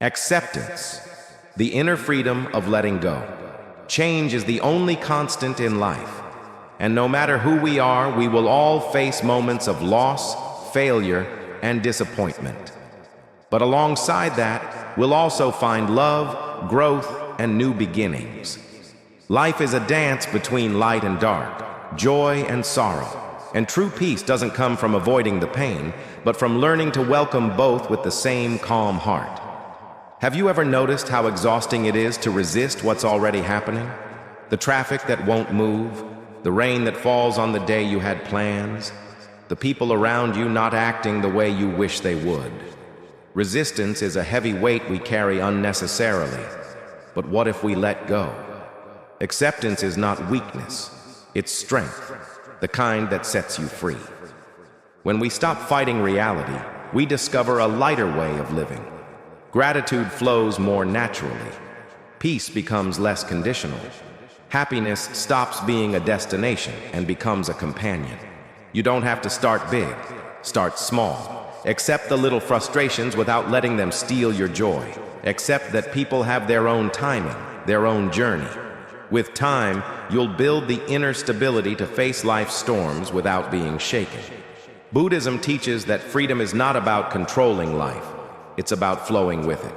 Acceptance, the inner freedom of letting go. Change is the only constant in life, and no matter who we are, we will all face moments of loss, failure, and disappointment. But alongside that, we'll also find love, growth, and new beginnings. Life is a dance between light and dark, joy and sorrow, and true peace doesn't come from avoiding the pain, but from learning to welcome both with the same calm heart. Have you ever noticed how exhausting it is to resist what's already happening? The traffic that won't move, the rain that falls on the day you had plans, the people around you not acting the way you wish they would. Resistance is a heavy weight we carry unnecessarily, but what if we let go? Acceptance is not weakness, it's strength, the kind that sets you free. When we stop fighting reality, we discover a lighter way of living. Gratitude flows more naturally. Peace becomes less conditional. Happiness stops being a destination and becomes a companion. You don't have to start big. Start small. Accept the little frustrations without letting them steal your joy. Accept that people have their own timing, their own journey. With time, you'll build the inner stability to face life's storms without being shaken. Buddhism teaches that freedom is not about controlling life. It's about flowing with it.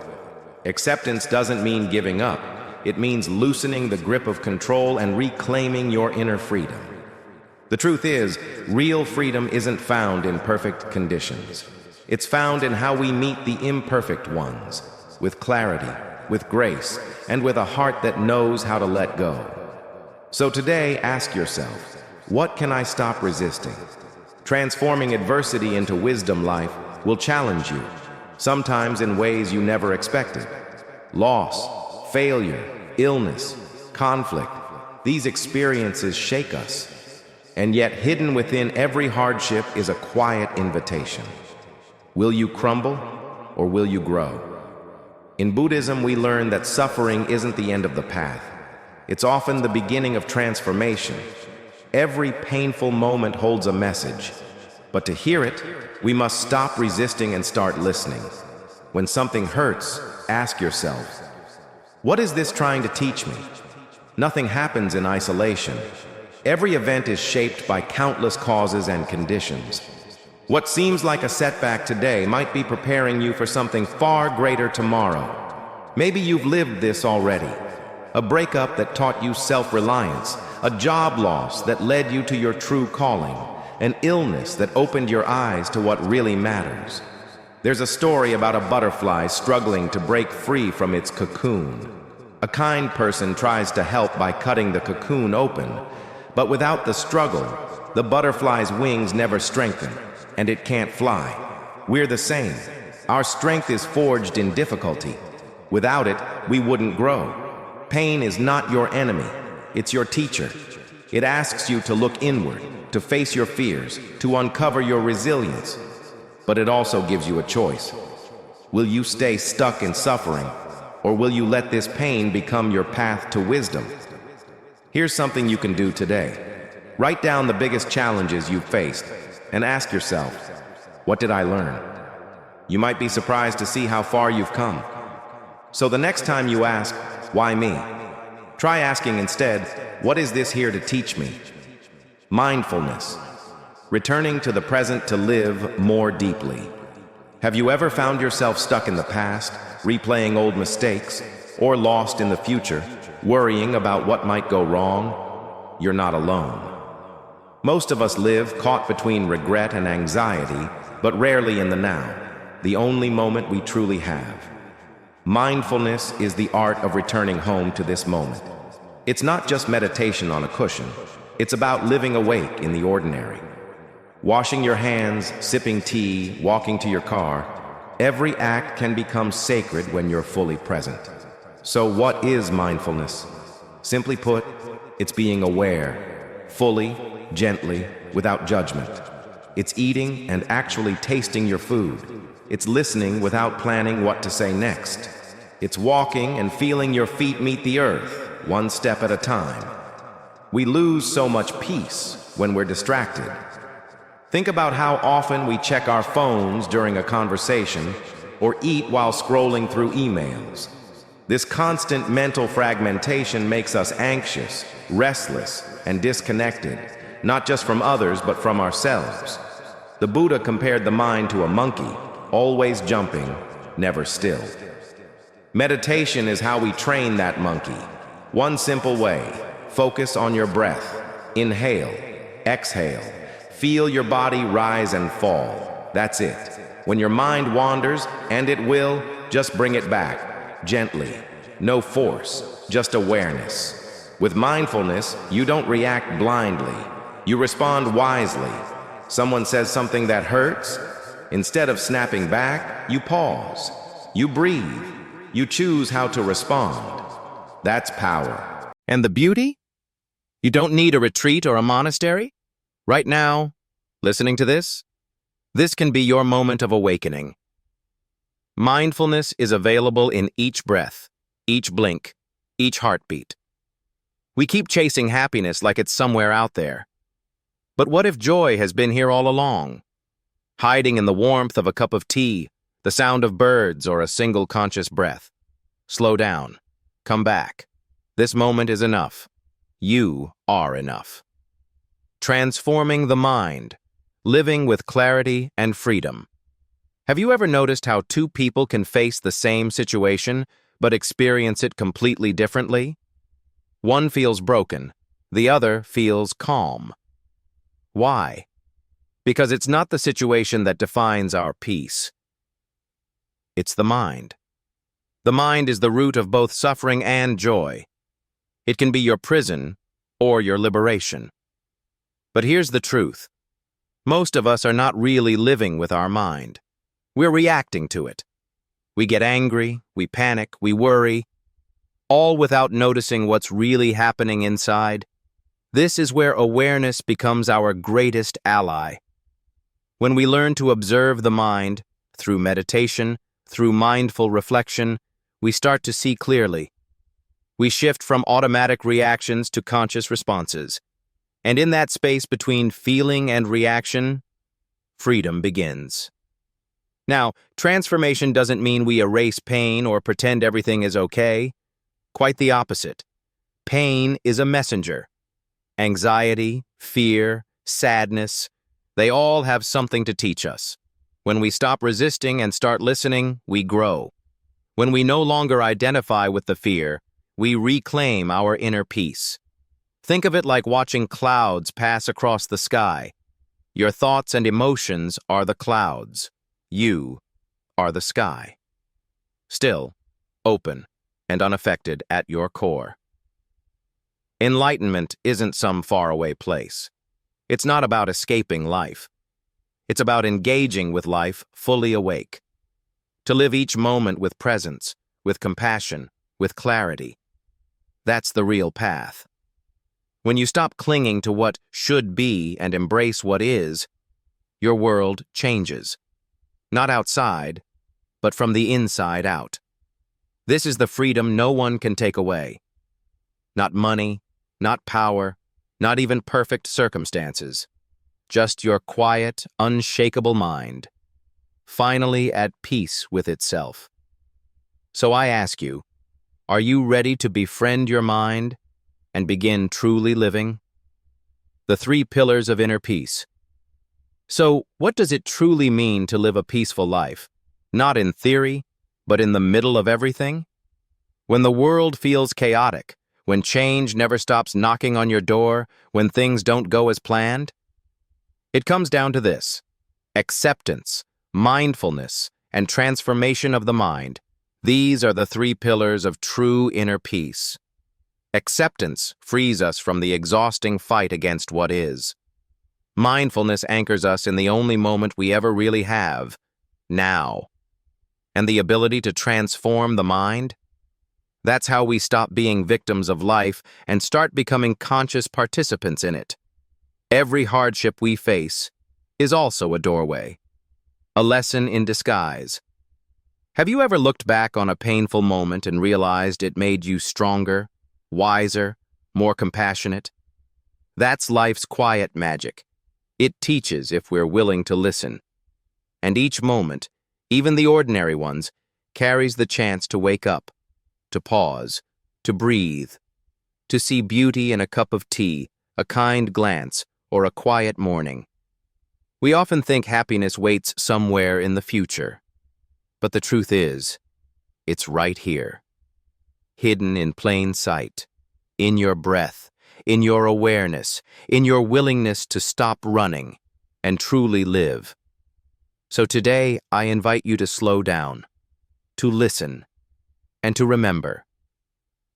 Acceptance doesn't mean giving up. It means loosening the grip of control and reclaiming your inner freedom. The truth is, real freedom isn't found in perfect conditions. It's found in how we meet the imperfect ones, with clarity, with grace, and with a heart that knows how to let go. So today, ask yourself, what can I stop resisting? Transforming adversity into wisdom life will challenge you, sometimes in ways you never expected. Loss, failure, illness, conflict, these experiences shake us. And yet hidden within every hardship is a quiet invitation. Will you crumble or will you grow? In Buddhism, we learn that suffering isn't the end of the path. It's often the beginning of transformation. Every painful moment holds a message. But to hear it, we must stop resisting and start listening. When something hurts, ask yourself, what is this trying to teach me? Nothing happens in isolation. Every event is shaped by countless causes and conditions. What seems like a setback today might be preparing you for something far greater tomorrow. Maybe you've lived this already. A breakup that taught you self-reliance, a job loss that led you to your true calling, an illness that opened your eyes to what really matters. There's a story about a butterfly struggling to break free from its cocoon. A kind person tries to help by cutting the cocoon open, but without the struggle, the butterfly's wings never strengthen, and it can't fly. We're the same. Our strength is forged in difficulty. Without it, we wouldn't grow. Pain is not your enemy, it's your teacher. It asks you to look inward, to face your fears, to uncover your resilience. But it also gives you a choice. Will you stay stuck in suffering, or will you let this pain become your path to wisdom? Here's something you can do today. Write down the biggest challenges you've faced and ask yourself, what did I learn? You might be surprised to see how far you've come. So the next time you ask, why me? Try asking instead, what is this here to teach me? Mindfulness, returning to the present to live more deeply. Have you ever found yourself stuck in the past, replaying old mistakes, or lost in the future, worrying about what might go wrong? You're not alone. Most of us live caught between regret and anxiety, but rarely in the now, the only moment we truly have. Mindfulness is the art of returning home to this moment. It's not just meditation on a cushion. It's about living awake in the ordinary. Washing your hands, sipping tea, walking to your car, every act can become sacred when you're fully present. So what is mindfulness? Simply put, it's being aware, fully, gently, without judgment. It's eating and actually tasting your food. It's listening without planning what to say next. It's walking and feeling your feet meet the earth, one step at a time. We lose so much peace when we're distracted. Think about how often we check our phones during a conversation, or eat while scrolling through emails. This constant mental fragmentation makes us anxious, restless, and disconnected, not just from others, but from ourselves. The Buddha compared the mind to a monkey, always jumping, never still. Meditation is how we train that monkey. One simple way: focus on your breath. Inhale, exhale. Feel your body rise and fall. That's it. When your mind wanders, and it will, just bring it back, gently. No force, just awareness. With mindfulness, you don't react blindly. You respond wisely. Someone says something that hurts. Instead of snapping back, you pause. You breathe. You choose how to respond. That's power. And the beauty? You don't need a retreat or a monastery. Right now, listening to this can be your moment of awakening. Mindfulness is available in each breath, each blink, each heartbeat. We keep chasing happiness like it's somewhere out there. But what if joy has been here all along, hiding in the warmth of a cup of tea, the sound of birds, or a single conscious breath? Slow down. Come back. This moment is enough. You are enough. Transforming the mind, living with clarity and freedom. Have you ever noticed how two people can face the same situation but experience it completely differently? One feels broken, the other feels calm. Why? Because it's not the situation that defines our peace. It's the mind. The mind is the root of both suffering and joy. It can be your prison or your liberation. But here's the truth. Most of us are not really living with our mind. We're reacting to it. We get angry, we panic, we worry, all without noticing what's really happening inside. This is where awareness becomes our greatest ally. When we learn to observe the mind, through meditation, through mindful reflection, we start to see clearly. We shift from automatic reactions to conscious responses. And in that space between feeling and reaction, freedom begins. Now, transformation doesn't mean we erase pain or pretend everything is okay. Quite the opposite. Pain is a messenger. Anxiety, fear, sadness, they all have something to teach us. When we stop resisting and start listening, we grow. When we no longer identify with the fear, we reclaim our inner peace. Think of it like watching clouds pass across the sky. Your thoughts and emotions are the clouds. You are the sky. Still, open and unaffected at your core. Enlightenment isn't some faraway place. It's not about escaping life. It's about engaging with life fully awake. To live each moment with presence, with compassion, with clarity. That's the real path. When you stop clinging to what should be and embrace what is, your world changes. Not outside, but from the inside out. This is the freedom no one can take away. Not money, not power, not even perfect circumstances. Just your quiet, unshakable mind, finally at peace with itself. So I ask you, are you ready to befriend your mind and begin truly living? The 3 pillars of inner peace. So, what does it truly mean to live a peaceful life? Not in theory, but in the middle of everything? When the world feels chaotic, when change never stops knocking on your door, when things don't go as planned? It comes down to this: acceptance, mindfulness, and transformation of the mind. These are the 3 pillars of true inner peace. Acceptance frees us from the exhausting fight against what is. Mindfulness anchors us in the only moment we ever really have, now. And the ability to transform the mind? That's how we stop being victims of life and start becoming conscious participants in it. Every hardship we face is also a doorway, a lesson in disguise. Have you ever looked back on a painful moment and realized it made you stronger, wiser, more compassionate? That's life's quiet magic. It teaches if we're willing to listen. And each moment, even the ordinary ones, carries the chance to wake up, to pause, to breathe, to see beauty in a cup of tea, a kind glance, or a quiet morning. We often think happiness waits somewhere in the future. But the truth is, it's right here, hidden in plain sight, in your breath, in your awareness, in your willingness to stop running and truly live. So today, I invite you to slow down, to listen, and to remember.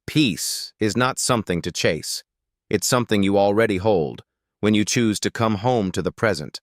Peace is not something to chase. It's something you already hold when you choose to come home to the present.